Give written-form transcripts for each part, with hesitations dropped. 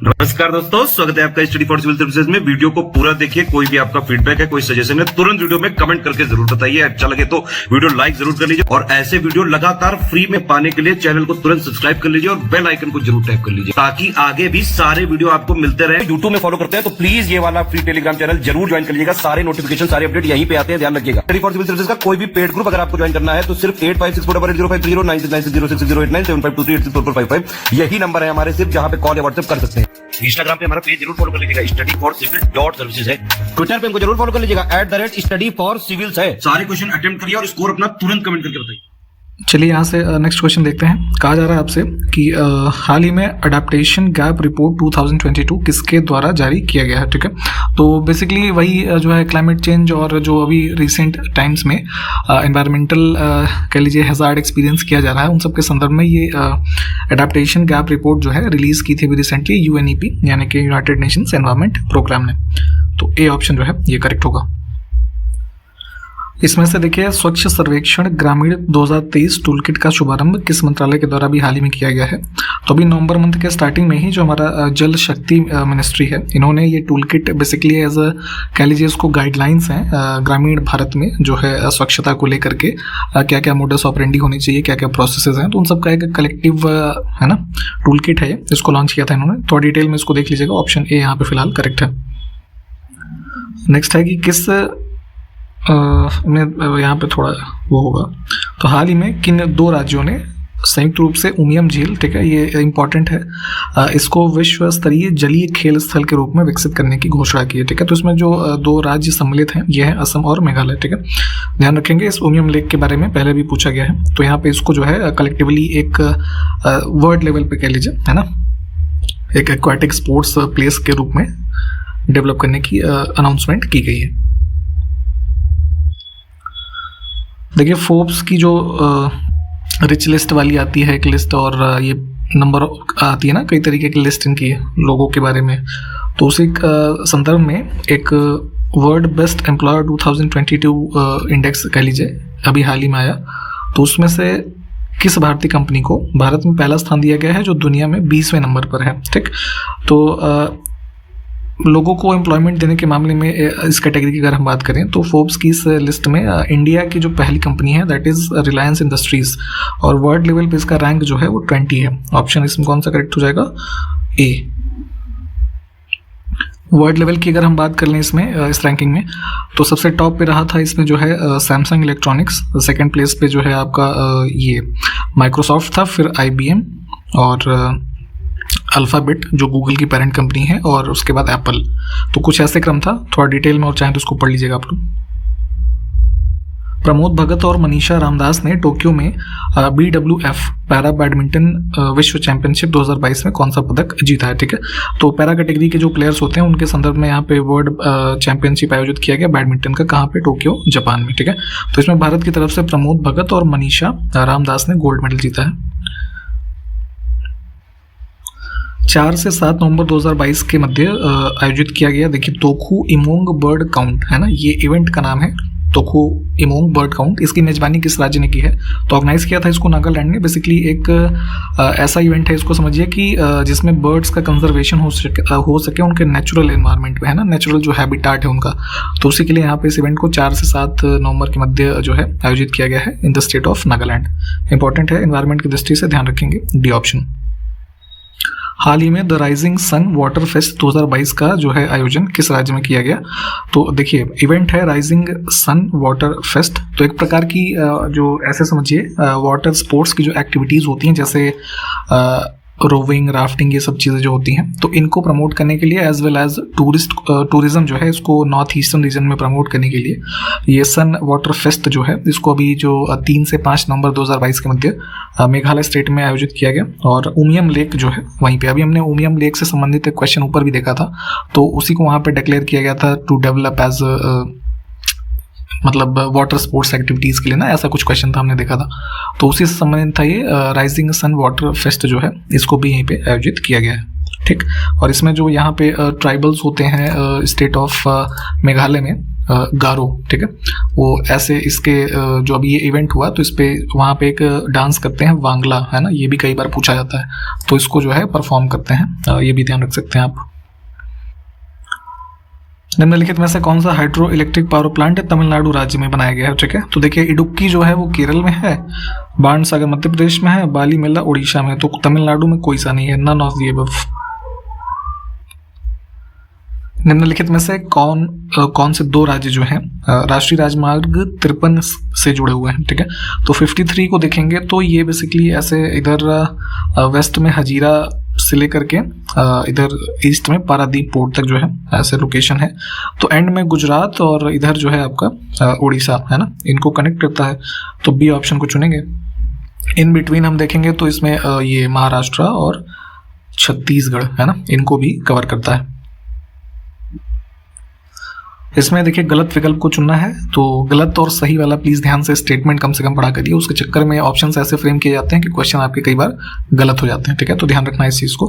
नमस्कार दोस्तों, स्वागत है आपका स्टडी फॉर सिविल सर्विसेज में। वीडियो को पूरा देखिए। कोई भी आपका फीडबैक है, कोई सजेशन है, तुरंत वीडियो में कमेंट करके जरूर बताइए। अच्छा लगे तो वीडियो लाइक जरूर कर लीजिए और ऐसे वीडियो लगातार फ्री में पाने के लिए चैनल को तुरंत सब्सक्राइब कर लीजिए और बेल आइकन को जरूर टैप कर लीजिए ताकि आगे भी सारे वीडियो आपको मिलते रहे। यूट्यूब में फॉलो करते हैं तो प्लीज ये वाला फ्री टेलीग्राम चैनल जरूर ज्वाइन कर लीजिएगा। सारे नोटिफिकेशन, सारे अपडेट यहीं पे आते हैं, ध्यान रखिएगा। स्टडी फॉर सिविल सर्विसेज का कोई भी पेड ग्रुप अगर आपको ज्वाइन करना है तो सिर्फ 856480560660897523864455 यही नंबर है हमारे, सिर्फ जहां पे कॉल या व्हाट्सएप कर सकते हैं। इंस्टाग्राम पे हमारा पेज जरूर फॉलो कर लीजिएगा, studyforcivil.services है। ट्विटर पे हमको जरूर फॉलो कर लीजिएगा, @studyforcivils है। सारे क्वेश्चन अटेम्प्ट करिए और स्कोर अपना तुरंत कमेंट करके बताइए। चलिए यहाँ से नेक्स्ट क्वेश्चन देखते हैं। कहा जा रहा है आपसे कि हाल ही में अडेप्टेशन गैप रिपोर्ट 2022 किसके द्वारा जारी किया गया है। ठीक है, तो बेसिकली वही जो है क्लाइमेट चेंज और जो अभी रिसेंट टाइम्स में एनवायरमेंटल कह लीजिए हैजार्ड एक्सपीरियंस किया जा रहा है, उन सब के संदर्भ में ये अडेप्टेशन गैप रिपोर्ट जो है रिलीज की थी अभी रिसेंटली UNEP यानी कि यूनाइटेड नेशंस एनवायरमेंट प्रोग्राम ने। तो ए ऑप्शन जो है ये करेक्ट होगा। इसमें से देखिए, स्वच्छ सर्वेक्षण ग्रामीण 2023 टूलकिट का शुभारंभ किस मंत्रालय के द्वारा भी हाल ही में किया गया है। तो अभी नवंबर मंथ के स्टार्टिंग में ही जो हमारा जल शक्ति मिनिस्ट्री है, इन्होंने ये टूलकिट बेसिकली एज अ कह लीजिए इसको गाइडलाइंस हैं ग्रामीण भारत में जो है स्वच्छता को लेकर के क्या क्या मोडस ऑपरेंडी होनी चाहिए, क्या क्या प्रोसेसेस हैं, तो उन सब का एक कलेक्टिव है ना टूलकिट है, इसको लॉन्च किया था इन्होंने। थोड़ा डिटेल में इसको देख लीजिएगा। ऑप्शन ए यहाँ पे फिलहाल करेक्ट है। नेक्स्ट है कि किस में यहाँ पे थोड़ा वो होगा, तो हाल ही में किन दो राज्यों ने संयुक्त रूप से उमियम झील, ठीक है ये इंपॉर्टेंट है, इसको विश्व स्तरीय जलीय खेल स्थल के रूप में विकसित करने की घोषणा की है। ठीक है, तो इसमें जो दो राज्य सम्मिलित हैं ये है असम और मेघालय। ठीक है, ध्यान रखेंगे इस उमियम लेक के बारे में पहले भी पूछा गया है, तो यहाँ पे इसको जो है कलेक्टिवली एक वर्ल्ड लेवल पे कह लीजिए है ना, एक एक्वाटिक स्पोर्ट्स प्लेस के रूप में डेवलप करने की अनाउंसमेंट की गई है। देखिए, फोर्ब्स की जो रिच लिस्ट वाली आती है एक लिस्ट, और ये नंबर आती है ना कई तरीके की लिस्ट इनकी लोगों के बारे में, तो उसी संदर्भ में एक वर्ल्ड बेस्ट एम्प्लॉयर 2022 इंडेक्स कह लीजिए अभी हाल ही में आया, तो उसमें से किस भारतीय कंपनी को भारत में पहला स्थान दिया गया है जो दुनिया में 20वें नंबर पर है। ठीक, तो लोगों को एम्प्लॉयमेंट देने के मामले में इस कैटेगरी की अगर हम बात करें तो फोर्ब्स की इस लिस्ट में इंडिया की जो पहली कंपनी है दैट इज रिलायंस इंडस्ट्रीज, और वर्ल्ड लेवल पे इसका रैंक जो है वो 20 है। ऑप्शन इसमें कौन सा करेक्ट हो जाएगा? ए। वर्ल्ड लेवल की अगर हम बात कर लें इसमें इस रैंकिंग में, तो सबसे टॉप पे रहा था इसमें जो है सैमसंग इलेक्ट्रॉनिक्स, सेकेंड प्लेस पे जो है आपका ये माइक्रोसॉफ्ट था, फिर IBM और अल्फाबेट जो गूगल की पेरेंट कंपनी है, और उसके बाद एप्पल। तो कुछ ऐसे क्रम था, थोड़ा डिटेल में और चाहें तो उसको पढ़ लीजिएगा आप लोग। प्रमोद भगत और मनीषा रामदास ने टोक्यो में BWF पैरा बैडमिंटन विश्व चैंपियनशिप 2022 में कौन सा पदक जीता है। ठीक है, तो पैरा कैटेगरी के जो प्लेयर्स होते हैं उनके संदर्भ में यहाँ पे वर्ल्ड चैंपियनशिप आयोजित किया गया बैडमिंटन का, कहाँ पे? टोक्यो जापान में। ठीक है, तो इसमें भारत की तरफ से प्रमोद भगत और मनीषा रामदास ने गोल्ड मेडल जीता है। 4 से 7 नवंबर 2022 के मध्य आयोजित किया गया, देखिए तोखू इमोंग बर्ड काउंट है ना, ये इवेंट का नाम है तोखू इमोंग बर्ड काउंट। इसकी मेजबानी किस राज्य ने की है? तो ऑर्गेनाइज किया था इसको नागालैंड ने। बेसिकली एक ऐसा इवेंट है, इसको समझिए कि जिसमें बर्ड्स का कंजर्वेशन हो सके उनके नेचुरल एनवायरनमेंट में है ना, नेचुरल जो हैबिटाट है उनका, तो उसी के लिए यहाँ पे इस इवेंट को 4 से 7 नवंबर के मध्य जो है आयोजित किया गया है in the state of Nagaland. Important है एनवायरमेंट की दृष्टि से, ध्यान रखेंगे। D option. हाल ही में the rising sun water fest 2022 का जो है आयोजन किस राज्य में किया गया? तो देखिए इवेंट है राइजिंग सन वाटर फेस्ट, तो एक प्रकार की जो ऐसे समझिए वाटर स्पोर्ट्स की जो एक्टिविटीज़ होती हैं जैसे रोविंग, राफ्टिंग, ये सब चीज़ें जो होती हैं, तो इनको प्रमोट करने के लिए एज वेल एज टूरिज्म जो है इसको नॉर्थ ईस्टर्न रीजन में प्रमोट करने के लिए ये सन वाटर फेस्ट जो है इसको अभी जो 3 से 5 नवंबर 2022 के मध्य मेघालय स्टेट में आयोजित किया गया। और उमियम लेक जो है वहीं पे, अभी हमने उमियम लेक से संबंधित एक क्वेश्चन ऊपर भी देखा था, तो उसी को वहाँ पे डिक्लेयर किया गया था टू डेवलप एज मतलब वाटर स्पोर्ट्स एक्टिविटीज़ के लिए ना, ऐसा कुछ क्वेश्चन था हमने देखा था, तो उसी से संबंधित था ये राइजिंग सन वाटर फेस्ट जो है इसको भी यहीं पे आयोजित किया गया है। ठीक, और इसमें जो यहाँ पे ट्राइबल्स होते हैं स्टेट ऑफ मेघालय में, गारो, ठीक है, वो ऐसे इसके जो अभी ये इवेंट हुआ तो इस पे वहाँ पे एक डांस करते हैं वांगला, है ना, ये भी कई बार पूछा जाता है, तो इसको जो है परफॉर्म करते हैं, ये भी ध्यान रख सकते हैं आप। निम्नलिखित में से कौन सा hydro electric power plant Tamil Nadu राज्य में बनाया गया है, ठीक है, तो देखिए इडुक्की जो है वो केरल में है, बाणसागर मध्य प्रदेश में है, बालीमेला उड़ीसा में, तो तमिलनाडु में कोई सा नहीं है, नन ऑफ द अबव। निम्नलिखित में से कौन से दो राज्य जो हैं राष्ट्रीय राजमार्ग 53 से जुड़े हुए हैं, ठीक है, तो 53 को देखेंगे तो ये बेसिकली ऐसे इधर वेस्ट में हजीरा से लेकर के इधर ईस्ट में पारादीप पोर्ट तक जो है ऐसे लोकेशन है, तो एंड में गुजरात और इधर जो है आपका उड़ीसा, है ना, इनको कनेक्ट करता है, तो बी ऑप्शन को चुनेंगे। इन बिटवीन हम देखेंगे तो इसमें ये महाराष्ट्र और छत्तीसगढ़, है ना, इनको भी कवर करता है। इसमें देखिए गलत विकल्प को चुनना है, तो गलत और सही वाला प्लीज ध्यान से स्टेटमेंट कम से कम पढ़ा करिए, उसके चक्कर में ऑप्शंस ऐसे फ्रेम किए जाते हैं कि क्वेश्चन आपके कई बार गलत हो जाते हैं, ठीक है, तो ध्यान रखना इस चीज को।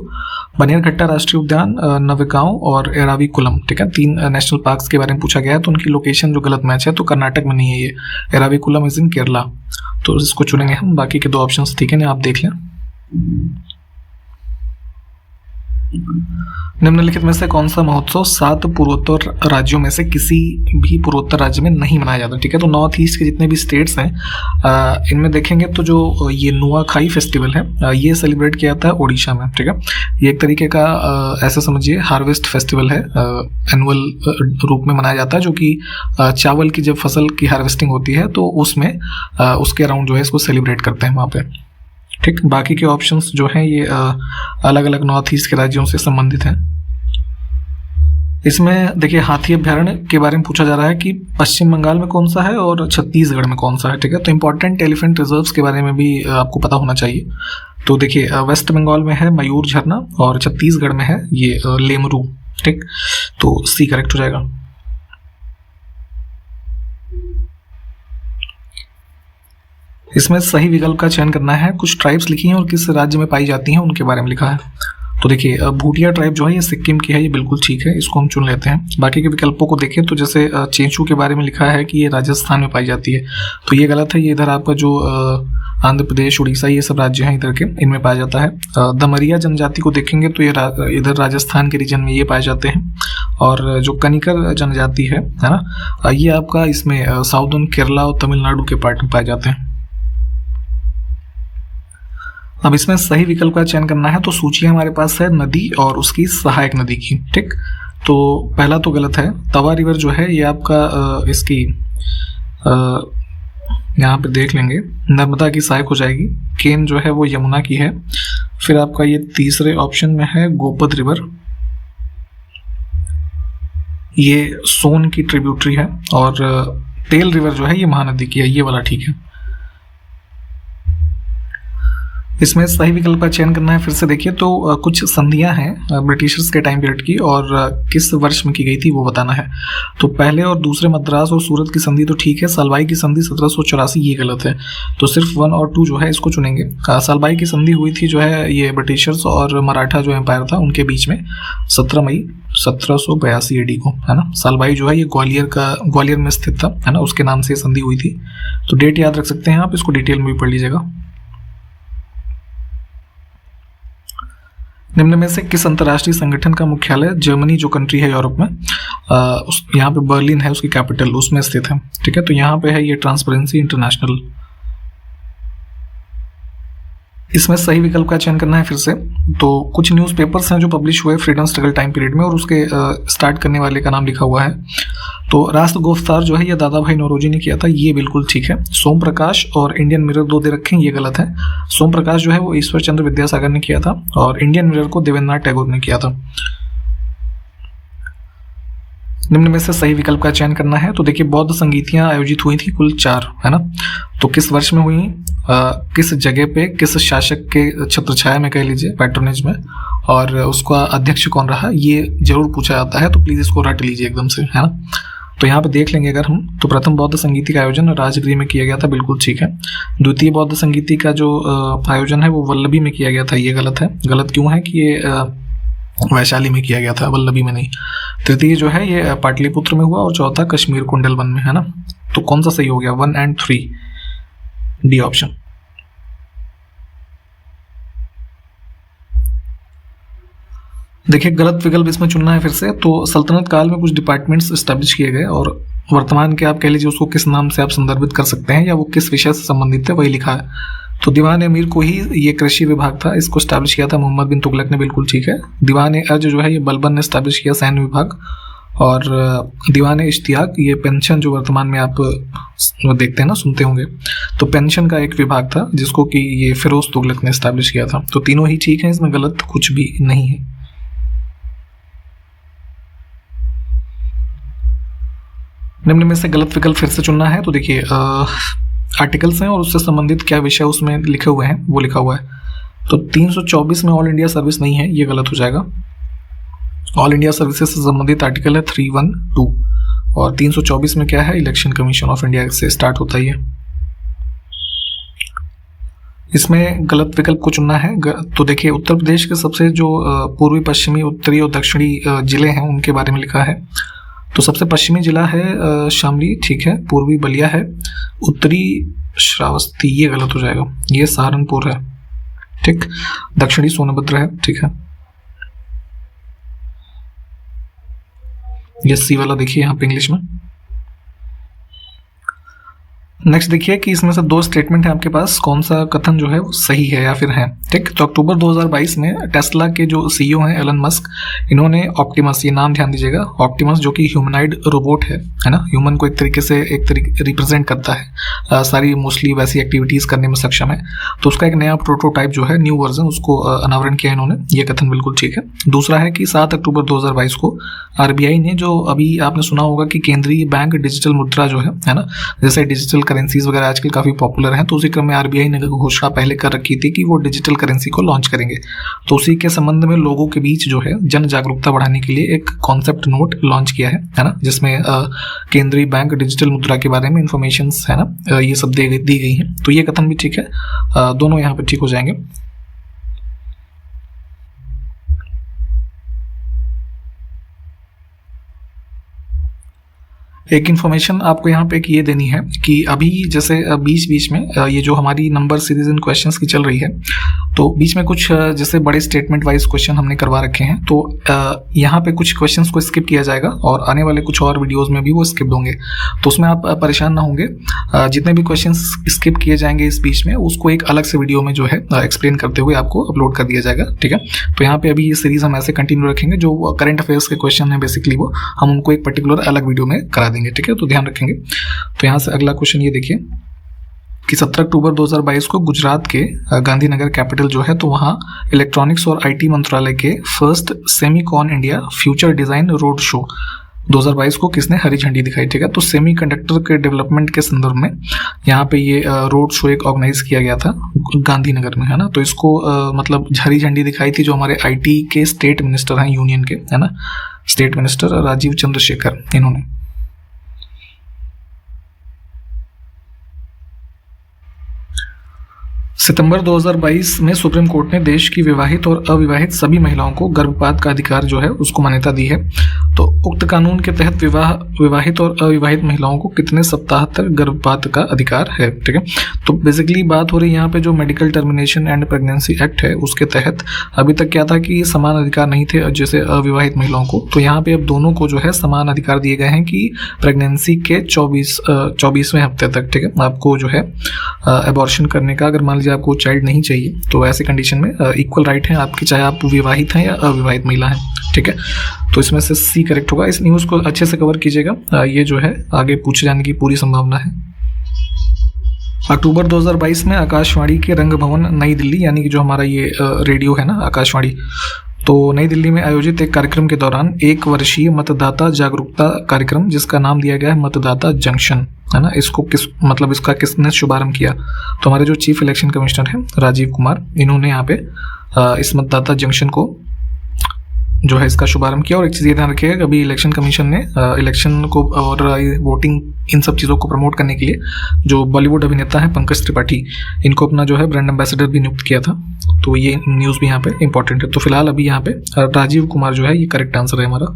बनियारघट्टा राष्ट्रीय उद्यान, नवेगांव और एराविकुलम, ठीक है, 3 नेशनल पार्क्स के बारे में पूछा गया है, तो उनकी लोकेशन जो गलत मैच है तो कर्नाटक में नहीं है ये, एराविकुलम इज इन केरला, तो इसको चुनेंगे हम। बाकी के 2 ऑप्शन ठीक है ना, आप देख लें। निम्नलिखित में से कौन सा महोत्सव 7 पूर्वोत्तर राज्यों में से किसी भी पूर्वोत्तर राज्य में नहीं मनाया जाता, ठीक है, तो नॉर्थ ईस्ट के जितने भी स्टेट्स हैं इनमें देखेंगे तो जो ये नुआखाई फेस्टिवल है ये सेलिब्रेट किया जाता है ओडिशा में, ठीक है, ये एक तरीके का ऐसा समझिए हार्वेस्ट फेस्टिवल है, एनुअल रूप में मनाया जाता है, जो कि चावल की जब फसल की हार्वेस्टिंग होती है तो उसमें उसके अराउंड जो है इसको सेलिब्रेट करते हैं वहाँ पे, ठीक। बाकी के ऑप्शंस जो हैं ये अलग अलग नॉर्थ ईस्ट के राज्यों से संबंधित हैं। इसमें देखिए हाथी अभ्यारण्य के बारे में पूछा जा रहा है कि पश्चिम बंगाल में कौन सा है और छत्तीसगढ़ में कौन सा है, ठीक है, तो इंपॉर्टेंट एलिफेंट रिजर्व्स के बारे में भी आपको पता होना चाहिए। तो देखिए वेस्ट बंगाल में है मयूर झरना और छत्तीसगढ़ में है ये लेमरू, ठीक, तो सी करेक्ट हो जाएगा। इसमें सही विकल्प का चयन करना है, कुछ ट्राइब्स लिखी हैं और किस राज्य में पाई जाती हैं उनके बारे में लिखा है। तो देखिए भूटिया ट्राइब जो है ये सिक्किम की है, ये बिल्कुल ठीक है, इसको हम चुन लेते हैं। बाकी के विकल्पों को देखें तो जैसे चेंचू के बारे में लिखा है कि ये राजस्थान में पाई जाती है, तो ये गलत है, ये इधर आपका जो आंध्र प्रदेश उड़ीसा ये सब राज्य हैं इधर के, इनमें पाया जाता है। दमरिया जनजाति को देखेंगे तो ये इधर राजस्थान के रीजन में ये पाए जाते हैं, और जो कनिकर जनजाति है ना, ये आपका इसमें साउदर्न केरला और तमिलनाडु के पार्ट में पाए जाते हैं। अब इसमें सही विकल्प का चयन करना है, तो सूची हमारे पास है नदी और उसकी सहायक नदी की, ठीक, तो पहला तो गलत है, तवा रिवर जो है ये आपका इसकी यहाँ पे देख लेंगे नर्मदा की सहायक हो जाएगी, केन जो है वो यमुना की है, फिर आपका ये तीसरे ऑप्शन में है गोपद रिवर, ये सोन की ट्रिब्यूटरी है, और तेल रिवर जो है ये महानदी की है, ये वाला ठीक है। इसमें सही विकल्प का चयन करना है, फिर से देखिए तो कुछ संधियां हैं ब्रिटिशर्स के टाइम पीरियड की और किस वर्ष में की गई थी वो बताना है। तो पहले और दूसरे मद्रास और सूरत की संधि तो ठीक है, सालबाई की संधि 1784 ये गलत है, तो सिर्फ 1 और 2 जो है इसको चुनेंगे। सालबाई की संधि हुई थी जो है ये ब्रिटिशर्स और मराठा जो एम्पायर था उनके बीच में 17 मई 1782 AD को, है ना। सालबाई जो है ये ग्वालियर में स्थित था, है ना, उसके नाम से संधि हुई थी, तो डेट याद रख सकते हैं आप, इसको डिटेल में भी पढ़ लीजिएगा। निम्न में से किस अंतर्राष्ट्रीय संगठन का मुख्यालय जर्मनी जो कंट्री है यूरोप में, यहाँ पे बर्लिन है उसकी कैपिटल, उसमें स्थित है, ठीक है, तो यहाँ पे है ये ट्रांसपेरेंसी इंटरनेशनल। इसमें सही विकल्प का चयन करना है फिर से, तो कुछ न्यूज़पेपर्स हैं जो पब्लिश हुए फ्रीडम स्ट्रगल टाइम पीरियड में और उसके स्टार्ट करने वाले का नाम लिखा हुआ है। तो राष्ट्र गोफ्तार जो है ये दादा भाई नौरोजी ने किया था, ये बिल्कुल ठीक है। सोम प्रकाश और इंडियन मिरर 2 दे रखे हैं, ये गलत है। सोम प्रकाश जो है वो ईश्वर चंद्र विद्यासागर ने किया था और इंडियन मिरर को देवेंद्रनाथ टैगोर ने किया था। निम्न में से सही विकल्प का चयन करना है, तो देखिए बौद्ध संगीतियां आयोजित हुई थी कुल 4, है ना, तो किस वर्ष में हुई, किस जगह पे, किस शासक के छत्रछाया में कह लीजिए, पैट्रोनेज में, और उसका अध्यक्ष कौन रहा, ये जरूर पूछा जाता है, तो प्लीज इसको रट लीजिए एकदम से, है ना। तो यहाँ पे देख लेंगे अगर हम, तो प्रथम बौद्ध संगीति का आयोजन राजगृह में किया गया था, बिल्कुल ठीक है। द्वितीय बौद्ध संगीति का जो आयोजन है वो वल्लभी में किया गया था, ये गलत है। गलत क्यों है कि ये वैशाली में किया गया था, वल्लभी में नहीं। तृतीय जो है ये पाटलिपुत्र में हुआ और चौथा कश्मीर कुंडलवन में, है ना। तो कौन सा सही हो गया? 1 और 3, डी ऑप्शन। देखिए गलत विकल्प इसमें चुनना है फिर से। तो सल्तनत काल में कुछ डिपार्टमेंट्स एस्टेब्लिश किए गए और वर्तमान के आप कह लीजिए उसको किस नाम से आप संदर्भित कर सकते हैं या वो किस विषय से संबंधित है वही लिखा है। तो दीवान अमीर को ही ये कृषि विभाग था, इसको स्टैब्लिश किया था मोहम्मद बिन तुगलक ने, बिल्कुल ठीक है। दीवान अर्ज जो है ये बलबन ने स्टैब्लिश किया, सैन्य विभाग। और दीवान इश्तियाक ये पेंशन जो वर्तमान में आप देखते हैं ना, सुनते होंगे, तो पेंशन का एक विभाग था जिसको कि ये फिरोज तुगलक ने स्टैब्लिश किया था। तो तीनों ही ठीक है, इसमें गलत कुछ भी नहीं है। निम्न में से गलत विकल्प फिर से चुनना है। तो देखिए आर्टिकल्स हैं और उससे संबंधित क्या विषय उसमें लिखे हुए हैं वो लिखा हुआ है। तो 324 में ऑल इंडिया सर्विस नहीं है, ये गलत हो जाएगा। ऑल इंडिया सर्विसेज से संबंधित आर्टिकल है 312 और 324 में क्या है? इलेक्शन कमीशन ऑफ इंडिया से स्टार्ट होता ही है। इसमें गलत विकल्प को चुनना है। तो देखिए उत्तर प्रदेश के सबसे जो पूर्वी पश्चिमी उत्तरी और दक्षिणी जिले हैं उनके बारे में लिखा है। तो सबसे पश्चिमी जिला है शामली, ठीक है। पूर्वी बलिया है, उत्तरी श्रावस्ती, ये गलत हो जाएगा, ये सहारनपुर है, ठीक। दक्षिणी सोनभद्र है, ठीक है। ये सी वाला देखिए यहाँ पे इंग्लिश में। नेक्स्ट देखिए कि इसमें से दो स्टेटमेंट है आपके पास, कौन सा कथन जो है वो सही है या फिर है, ठीक। तो अक्टूबर 2022 में टेस्ला के जो सीईओ हैं एलन मस्क, इन्होंने ऑप्टिमस, ये नाम ध्यान दीजिएगा, ऑप्टिमस जो कि ह्यूमनाइड रोबोट है ना, ह्यूमन को एक तरीके रिप्रेजेंट करता है, सारी मोस्टली वैसी एक्टिविटीज करने में सक्षम है। तो उसका एक नया प्रोटोटाइप जो है, न्यू वर्जन, उसको अनावरण किया इन्होंने, ये कथन बिल्कुल ठीक है। दूसरा है कि 7 अक्टूबर 2022 को आरबीआई ने, जो अभी आपने सुना होगा कि केंद्रीय बैंक डिजिटल मुद्रा जो है ना, जैसे डिजिटल करेंसीज वगैरह आजकल काफी पॉपुलर हैं, तो उसी क्रम में आरबीआई ने घोषणा पहले कर रखी थी कि वो डिजिटल करेंसी को लॉन्च करेंगे। तो उसी के संबंध में लोगों के बीच जो है जन जागरूकता बढ़ाने के लिए एक कॉन्सेप्ट नोट लॉन्च किया है ना, जिसमें केंद्रीय बैंक डिजिटल मुद्रा के बारे में इंफॉर्मेशन है ना, ये सब दी गई है। तो ये कथन भी ठीक है, दोनों यहाँ पे ठीक हो जाएंगे। एक इन्फॉर्मेशन आपको यहाँ पे एक ये देनी है कि अभी जैसे बीच बीच में ये जो हमारी नंबर सीरीज इन क्वेश्चंस की चल रही है, तो बीच में कुछ जैसे बड़े स्टेटमेंट वाइज क्वेश्चन हमने करवा रखे हैं, तो यहाँ पे कुछ क्वेश्चंस को स्किप किया जाएगा और आने वाले कुछ और वीडियोस में भी वो स्किप होंगे। तो उसमें आप परेशान ना होंगे, जितने भी क्वेश्चंस स्किप किए जाएंगे इस बीच में, उसको एक अलग से वीडियो में जो है एक्सप्लेन करते हुए आपको अपलोड कर दिया जाएगा, ठीक है। तो यहाँ पे अभी ये सीरीज हम ऐसे कंटिन्यू रखेंगे, जो करंट अफेयर्स के क्वेश्चन है बेसिकली वो हम उनको एक पर्टिकुलर अलग वीडियो में करा देंगे, ठीक है। तो ध्यान रखेंगे। तो यहाँ से अगला क्वेश्चन ये देखिए कि 17 अक्टूबर 2022 को गुजरात के गांधीनगर कैपिटल जो है, तो वहाँ इलेक्ट्रॉनिक्स और आईटी मंत्रालय के first Semicon India future design road show 2022 को किसने हरी झंडी दिखाई, ठीक है। तो सेमीकंडक्टर के डेवलपमेंट के संदर्भ में यहाँ पे ये रोड शो एक ऑर्गेनाइज किया गया था गांधीनगर में, है ना। तो इसको मतलब हरी झंडी दिखाई थी जो हमारे आईटी के स्टेट मिनिस्टर हैं यूनियन के, है ना, स्टेट मिनिस्टर राजीव चंद्रशेखर, इन्होंने। सितंबर 2022 में सुप्रीम कोर्ट ने देश की विवाहित और अविवाहित सभी महिलाओं को गर्भपात का अधिकार जो है उसको मान्यता दी है। तो उक्त कानून के तहत विवाहित और अविवाहित महिलाओं को कितने सप्ताह तक गर्भपात का अधिकार है, ठीक है। तो बेसिकली बात हो रही है यहाँ पे जो medical termination and pregnancy act है उसके तहत अभी तक क्या था कि समान अधिकार नहीं थे जैसे अविवाहित महिलाओं को। तो यहाँ पे अब दोनों को जो है समान अधिकार दिए गए हैं कि प्रेगनेंसी के 24वें हफ्ते तक, ठीक है, आपको जो है एबॉर्शन करने का, अगर मान लीजिए आपको चाइल्ड नहीं चाहिए तो ऐसे कंडीशन में इक्वल राइट है आपकी, चाहे आप विवाहित हैं या अविवाहित महिला हैं, ठीक है। तो इसमें से सी करेक्ट होगा। इस न्यूज़ को अच्छे से कवर कीजिएगा, ये जो है आगे पूछे जाने की पूरी संभावना है। अक्टूबर 2022 में आकाशवाणी के रंग भवन नई दिल्ली, यानी कि जो हमारा ये रेडियो है ना आकाशवाणी, तो नई दिल्ली में आयोजित एक कार्यक्रम के दौरान 1 वर्षीय मतदाता जागरूकता कार्यक्रम जिसका नाम दिया गया है मतदाता जंक्शन, है ना, इसको इसका किसने शुभारंभ किया। तो हमारे जो चीफ इलेक्शन कमिश्नर हैं राजीव कुमार, इन्होंने यहाँ पे इस मतदाता जंक्शन को जो है इसका शुभारंभ किया। और एक चीज़ ये ध्यान रखिएगा, अभी इलेक्शन कमीशन ने इलेक्शन को और वोटिंग इन सब चीज़ों को प्रमोट करने के लिए जो बॉलीवुड अभिनेता है पंकज त्रिपाठी, इनको अपना जो है ब्रांड एम्बेसडर भी नियुक्त किया था। तो ये न्यूज़ भी यहाँ पे इंपॉर्टेंट है। तो फिलहाल अभी यहाँ पे राजीव कुमार जो है ये करेक्ट आंसर है हमारा।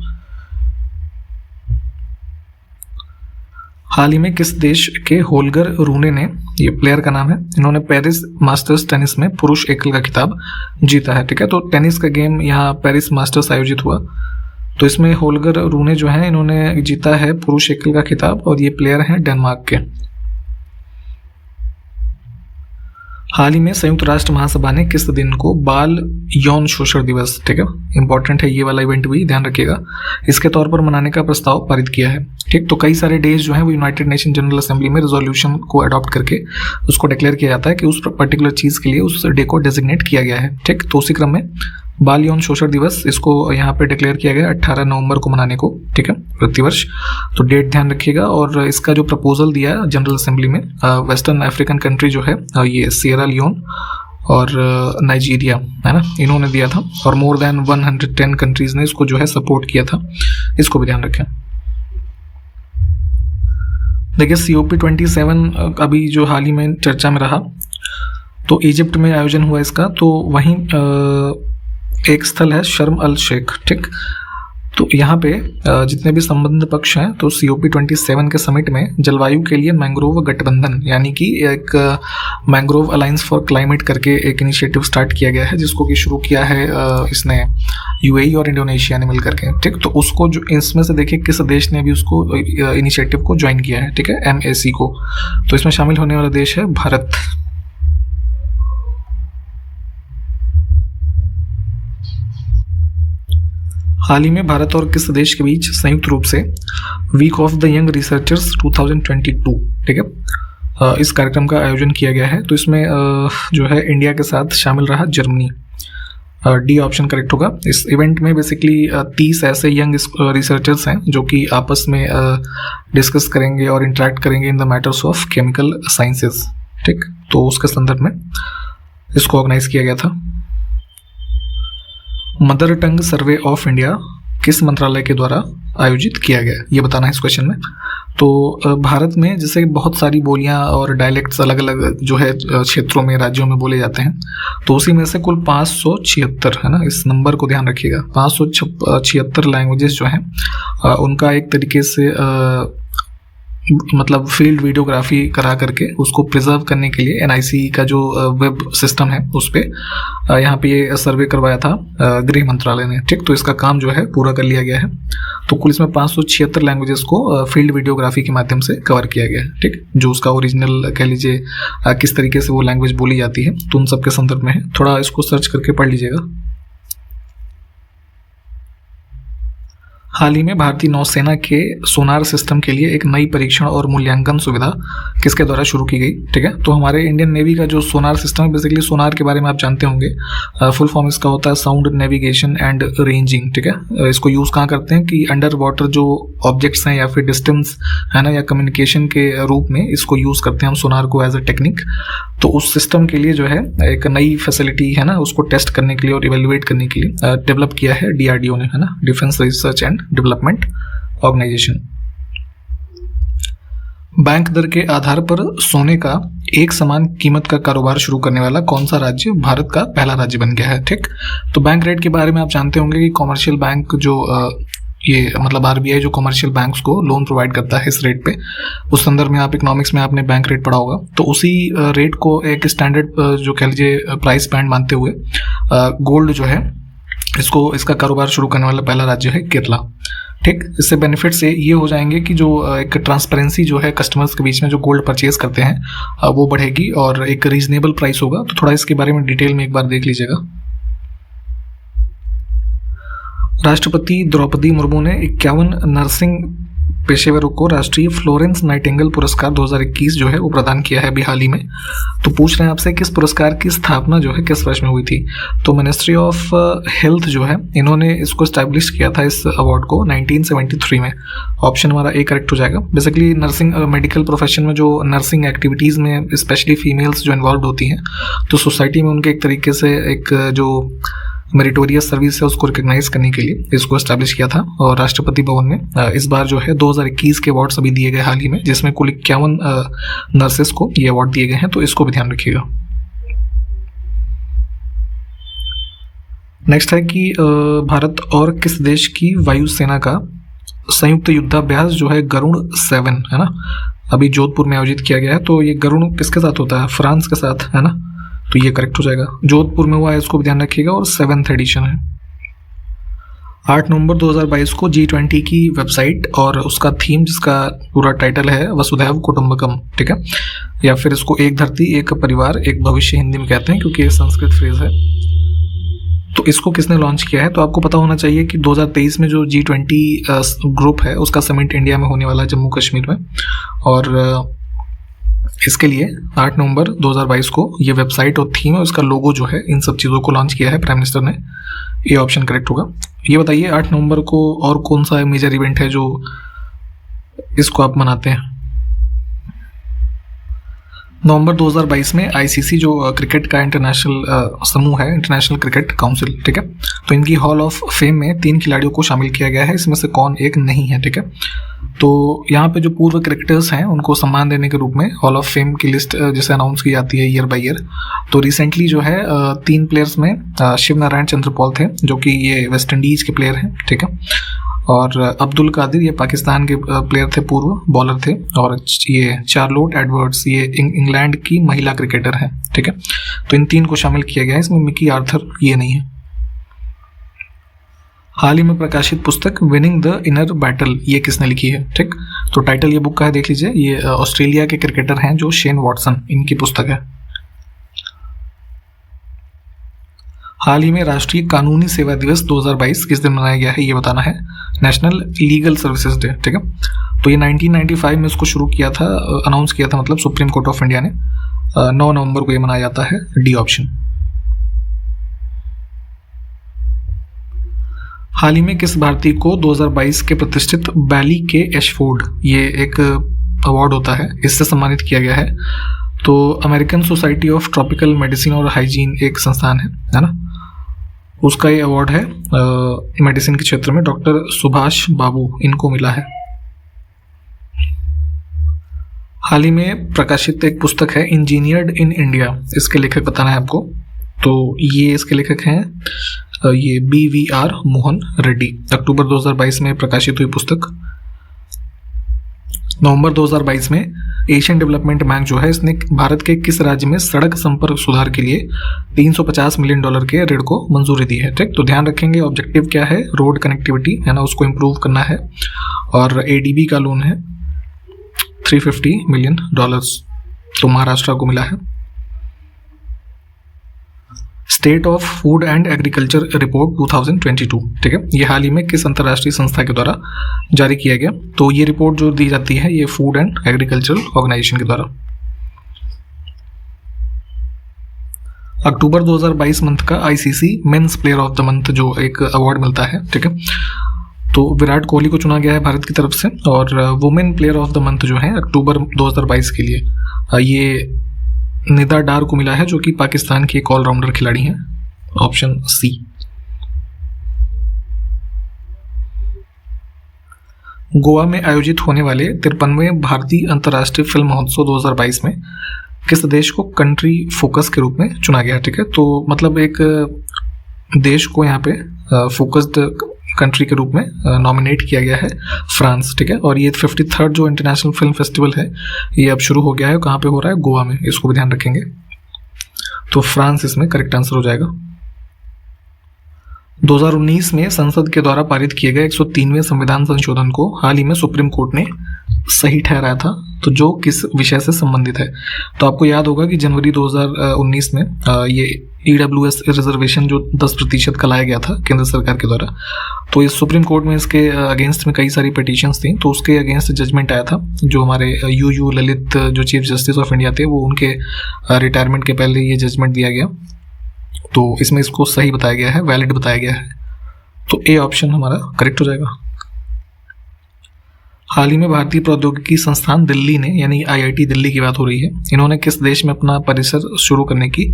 हाल ही में किस देश के होल्गर रूने ने, ये प्लेयर का नाम है, इन्होंने पेरिस मास्टर्स टेनिस में पुरुष एकल का खिताब जीता है। ठीक है, तो टेनिस का गेम यहाँ पेरिस मास्टर्स आयोजित हुआ, तो इसमें होल्गर रूने जो है इन्होंने जीता है पुरुष एकल का खिताब, और ये प्लेयर हैं डेनमार्क के। हाल ही में संयुक्त राष्ट्र महासभा ने किस दिन को बाल यौन शोषण दिवस, ठीक है, इंपॉर्टेंट है ये वाला इवेंट भी ध्यान रखिएगा, इसके तौर पर मनाने का प्रस्ताव पारित किया है। ठीक, तो कई सारे डेज जो है वो यूनाइटेड नेशन जनरल असेंबली में रेजोल्यूशन को अडॉप्ट करके उसको डिक्लेयर किया जाता है कि उस पर्टिकुलर चीज़ के लिए उस डे को डेजिग्नेट किया गया है। ठीक, तो उसी क्रम में बाल यौन शोषण दिवस इसको यहाँ पे डिक्लेयर किया गया 18 नवंबर को मनाने को। ठीक है, प्रतिवर्ष। तो डेट ध्यान रखिएगा। और इसका जो प्रपोजल दिया जनरल असेंबली में वेस्टर्न अफ्रीकन कंट्री जो है ये सियरा लियोन और नाइजीरिया है ना, इन्होंने दिया था, और मोर देन 110 कंट्रीज ने इसको जो है सपोर्ट किया था। इसको भी ध्यान रखें। देखिए COP27 अभी जो हाल ही में चर्चा में रहा, तो इजिप्ट में आयोजन हुआ इसका, तो वहीं एक स्थल है शर्म अल शेख। ठीक, तो यहाँ पे जितने भी संबंध पक्ष हैं, तो COP27 के समिट में जलवायु के लिए मैंग्रोव गठबंधन यानी कि एक मैंग्रोव अलायंस फॉर क्लाइमेट करके एक इनिशिएटिव स्टार्ट किया गया है, जिसको कि शुरू किया है इसने UAE और इंडोनेशिया ने मिल करके। ठीक, तो उसको जो इसमें से देखिए किस देश ने भी उसको इनिशिएटिव को ज्वाइन किया है। ठीक है, MAC को। तो इसमें शामिल होने वाला देश है भारत। हाल ही में भारत और किस देश के बीच संयुक्त रूप से week of the young researchers 2022, ठीक है, इस कार्यक्रम का आयोजन किया गया है। तो इसमें जो है इंडिया के साथ शामिल रहा जर्मनी। डी ऑप्शन करेक्ट होगा। इस इवेंट में बेसिकली 30 ऐसे यंग रिसर्चर्स हैं जो कि आपस में डिस्कस करेंगे और इंटरेक्ट करेंगे in the matters of chemical sciences. ठीक, तो उसके संदर्भ में इसको ऑर्गेनाइज किया गया था। Mother tongue survey of India किस मंत्रालय के द्वारा आयोजित किया गया, ये बताना है इस क्वेश्चन में। तो भारत में जैसे बहुत सारी बोलियां और डायलेक्ट्स अलग अलग जो है क्षेत्रों में, राज्यों में बोले जाते हैं, तो उसी में से कुल 576 है ना, इस नंबर को ध्यान रखिएगा। 576 लैंग्वेजेस जो हैं उनका एक तरीके से मतलब फील्ड वीडियोग्राफी करा करके उसको प्रिजर्व करने के लिए NIC का जो वेब सिस्टम है उस पर यहाँ पे ये सर्वे करवाया था गृह मंत्रालय ने। ठीक, तो इसका काम जो है पूरा कर लिया गया है। तो कुल इसमें 576 लैंग्वेजेस को फील्ड वीडियोग्राफी के माध्यम से कवर किया गया है। ठीक, जो उसका ओरिजिनल कह लीजिए किस तरीके से वो लैंग्वेज बोली जाती है, तो उन सब के संदर्भ में है। थोड़ा इसको सर्च करके पढ़ लीजिएगा। हाल ही में भारतीय नौसेना के सोनार सिस्टम के लिए एक नई परीक्षण और मूल्यांकन सुविधा किसके द्वारा शुरू की गई। ठीक है, तो हमारे इंडियन नेवी का जो सोनार सिस्टम है, बेसिकली सोनार के बारे में आप जानते होंगे, फुल फॉर्म इसका होता है साउंड नेविगेशन एंड रेंजिंग। ठीक है, इसको यूज़ कहाँ करते हैं कि अंडर वाटर जो ऑब्जेक्ट्स हैं या फिर डिस्टेंस है ना, या कम्युनिकेशन के रूप में इसको यूज़ करते हैं हम सोनार को एज अ टेक्निक। तो उस सिस्टम के लिए जो है एक नई फैसिलिटी है ना, उसको टेस्ट करने के लिए और इवेल्युएट करने के लिए डेवलप किया है DRDO ने, है ना, defence research and development organisation. Bank दर के आधार पर सोने का एक समान कीमत का कारोबार शुरू करने वाला कौन सा राज्य भारत का पहला राज्य बन गया है। ठीक, तो बैंक रेट के बारे में आप जानते होंगे कि कॉमर्शियल बैंक जो ये मतलब RBI जो कॉमर्शियल बैंक्स को लोन प्रोवाइड करता है इस रेट पे, उस संदर्भ में आप इकोनॉमिक्स में आपने बैंक रेट पढ़ा होगा। तो उसी रेट को एक स्टैंडर्ड जो कह लीजिए प्राइस बैंड मानते हुए गोल्ड जो है इसका कारोबार शुरू करने वाला पहला राज्य है केरला। ठीक, इससे बेनिफिट से ये हो जाएंगे कि जो एक ट्रांसपेरेंसी जो है कस्टमर्स के बीच में जो गोल्ड परचेज करते हैं वो बढ़ेगी और एक रीजनेबल प्राइस होगा। तो थोड़ा इसके बारे में डिटेल में एक बार देख लीजिएगा। राष्ट्रपति द्रौपदी मुर्मू ने 51 नर्सिंग पेशेवरों को राष्ट्रीय फ्लोरेंस नाइटिंगेल पुरस्कार 2021 जो है वो प्रदान किया है अभी हाल ही में। तो पूछ रहे हैं आपसे किस पुरस्कार की स्थापना जो है किस वर्ष में हुई थी। तो मिनिस्ट्री ऑफ हेल्थ जो है इन्होंने इसको स्टैब्लिश किया था इस अवार्ड को 1973 में। ऑप्शन हमारा A करेक्ट हो जाएगा। बेसिकली नर्सिंग मेडिकल प्रोफेशन में जो नर्सिंग एक्टिविटीज़ में स्पेशली फीमेल्स जो इन्वॉल्व होती हैं, तो सोसाइटी में उनके एक तरीके से एक जो मेरिटोरियस सर्विस है उसको रिकग्नाइज करने के लिए इसको एस्टैब्लिश किया था। और राष्ट्रपति भवन में इस बार जो है 2021 के अवार्ड्स अभी दिए गए हाल ही में, जिसमें कुल 51 नर्सेस को ये अवार्ड दिए गए हैं, तो इसको भी ध्यान रखिएगा। नेक्स्ट है कि भारत और किस देश की वायुसेना का संयुक्त युद्धाभ्यास जो है गरुड़ 7 है ना, अभी जोधपुर में आयोजित किया गया है। तो ये गरुड़ किसके साथ होता है? फ्रांस के साथ, है ना, तो ये करेक्ट हो जाएगा। जोधपुर में हुआ है, इसको भी ध्यान रखिएगा, और 7th एडिशन है। 8 नवंबर 2022 को G20 की वेबसाइट और उसका थीम, जिसका पूरा टाइटल है वसुधैव कुटुंबकम, ठीक है, या फिर इसको एक धरती एक परिवार एक भविष्य हिंदी में कहते हैं क्योंकि ये संस्कृत फ्रेज है। तो इसको किसने लॉन्च किया है? तो आपको पता होना चाहिए कि 2023 में जो G20 ग्रुप है उसका समिट इंडिया में होने वाला है, जम्मू कश्मीर में, और इसके लिए 8 नवंबर 2022 को ये वेबसाइट और थीम है, उसका लोगो जो है, इन सब चीज़ों को लॉन्च किया है प्राइम मिनिस्टर ने। ये ऑप्शन करेक्ट होगा। ये बताइए 8 नवंबर को और कौन सा मेजर इवेंट है जो इसको आप मनाते हैं? नवंबर 2022 में आईसीसी जो क्रिकेट का इंटरनेशनल समूह है, इंटरनेशनल क्रिकेट काउंसिल, ठीक है, तो इनकी हॉल ऑफ फेम में 3 खिलाड़ियों को शामिल किया गया है, इसमें से कौन एक नहीं है, ठीक है। तो यहाँ पे जो पूर्व क्रिकेटर्स हैं उनको सम्मान देने के रूप में हॉल ऑफ फेम की लिस्ट जैसे अनाउंस की जाती है ईयर बाय ईयर, तो रिसेंटली जो है 3 प्लेयर्स में शिव नारायण चंद्रपॉल थे, जो कि ये वेस्ट इंडीज़ के प्लेयर हैं, ठीक है, और अब्दुल कादिर ये पाकिस्तान के प्लेयर थे, पूर्व बॉलर थे, और ये चार्लोट एडवर्ड्स ये इंग्लैंड की महिला क्रिकेटर हैं, ठीक है। तो इन 3 को शामिल किया गया है, इसमें मिकी आर्थर ये नहीं है। हाल ही में प्रकाशित पुस्तक विनिंग द इनर बैटल ये किसने लिखी है? ठीक, तो टाइटल ये बुक का है, देख लीजिए, ये ऑस्ट्रेलिया के क्रिकेटर हैं जो शेन वॉटसन, इनकी पुस्तक है। हाल ही में राष्ट्रीय कानूनी सेवा दिवस 2022 किस दिन मनाया गया है ये बताना है। नेशनल लीगल सर्विसेज डे, ठीक है, तो ये 1995 में इसको शुरू किया था, अनाउंस किया था, मतलब सुप्रीम कोर्ट ऑफ इंडिया ने। 9 नवंबर को ये मनाया जाता है, डी ऑप्शन। हाल ही में किस भारतीय को 2022 के प्रतिष्ठित बैली के एशफोर्ड ये एक अवार्ड होता है, इससे सम्मानित किया गया है? तो American society of tropical medicine और हाइजीन एक संस्थान है ना, उसका ये अवार्ड है मेडिसिन के क्षेत्र में। डॉक्टर सुभाष बाबू इनको मिला है। हाल ही में प्रकाशित एक पुस्तक है इंजीनियर्ड इन इंडिया, इसके लेखक बताना है आपको। तो ये इसके लेखक हैं ये BVR मोहन रेड्डी। अक्टूबर 2022 में प्रकाशित हुई पुस्तक। नवंबर 2022 में एशियन डेवलपमेंट बैंक जो है इसने भारत के किस राज्य में सड़क संपर्क सुधार के लिए $350 मिलियन के ऋण को मंजूरी दी है? ठीक, तो ध्यान रखेंगे ऑब्जेक्टिव क्या है, रोड कनेक्टिविटी है ना, उसको इम्प्रूव करना है, और ADB का लोन है $350 मिलियन, तो महाराष्ट्र को मिला है। State of food and agriculture report 2022, ठीक है, ये हाल ही में किस अंतर्राष्ट्रीय संस्था के द्वारा जारी किया गया? तो ये रिपोर्ट जो दी जाती है ये फूड एंड एग्रीकल्चर ऑर्गेनाइजेशन के द्वारा। अक्टूबर 2022 मंथ का ICC men's player of the month जो एक अवार्ड मिलता है, ठीक है, तो विराट कोहली को चुना गया है भारत की तरफ से। और women player of the month जो है अक्टूबर 2022 के लिए ये निदा डार को मिला है, जो कि पाकिस्तान की एक ऑलराउंडर खिलाड़ी हैं, ऑप्शन C। गोवा में आयोजित होने वाले 53वें भारतीय अंतर्राष्ट्रीय फिल्म महोत्सव 2022 में किस देश को कंट्री फोकस के रूप में चुना गया? ठीक है, तो मतलब एक देश को यहाँ पे फोकस्ड कंट्री के रूप में नॉमिनेट किया गया है, फ्रांस, ठीक है, और ये 53rd जो इंटरनेशनल फिल्म फेस्टिवल है ये अब शुरू हो गया है। कहाँ पे हो रहा है? गोवा में, इसको भी ध्यान रखेंगे। तो फ्रांस इसमें करेक्ट आंसर हो जाएगा। 2019 में संसद के द्वारा पारित किए गए 103वें संविधान संशोधन को हाल ही में सुप्रीम कोर्ट ने सही ठहराया था, तो जो किस विषय से संबंधित है? तो आपको याद होगा कि जनवरी 2019 में ये EWS रिजर्वेशन जो 10% का लाया गया था केंद्र सरकार के द्वारा, तो इस सुप्रीम कोर्ट में इसके अगेंस्ट में कई सारी पिटीशंस थी, तो उसके अगेंस्ट जजमेंट आया था। जो हमारे UU ललित जो चीफ जस्टिस ऑफ इंडिया थे, वो उनके रिटायरमेंट के पहले ये जजमेंट दिया गया, तो इसमें इसको सही बताया गया है, वैलिड बताया गया है, तो A ऑप्शन हमारा करेक्ट हो जाएगा। हाल ही में भारतीय प्रौद्योगिकी संस्थान दिल्ली ने, यानी IIT दिल्ली की बात हो रही है, इन्होंने किस देश में अपना परिसर शुरू करने की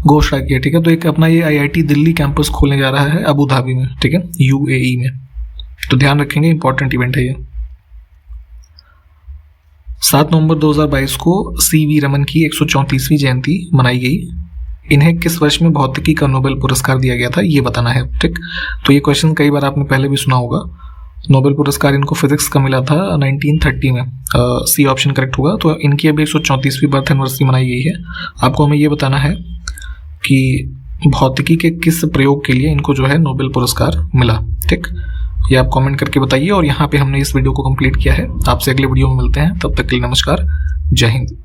घोषणा की है, ठीक है। तो एक अपना ये IIT दिल्ली कैंपस खोलने जा रहा है अबू धाबी में, ठीक है, UAE में। तो ध्यान रखेंगे, इंपॉर्टेंट इवेंट है ये। 7 नवंबर 2022 को CV रमन की 134वीं जयंती मनाई गई। इन्हें किस वर्ष में भौतिकी का नोबेल पुरस्कार दिया गया था, ये बताना है, ठीक। तो ये क्वेश्चन कई बार आपने पहले भी सुना होगा। नोबेल पुरस्कार इनको फिजिक्स का मिला था 1930 में। C ऑप्शन करेक्ट होगा। तो इनकी अभी 134वीं बर्थ एनिवर्सरी मनाई गई है। आपको हमें ये बताना है कि भौतिकी के किस प्रयोग के लिए इनको जो है नोबेल पुरस्कार मिला, ठीक। ये आप कमेंट करके बताइए। और यहाँ पे हमने इस वीडियो को कंप्लीट किया है। आपसे अगले वीडियो में मिलते हैं, तब तक के लिए नमस्कार, जय हिंद।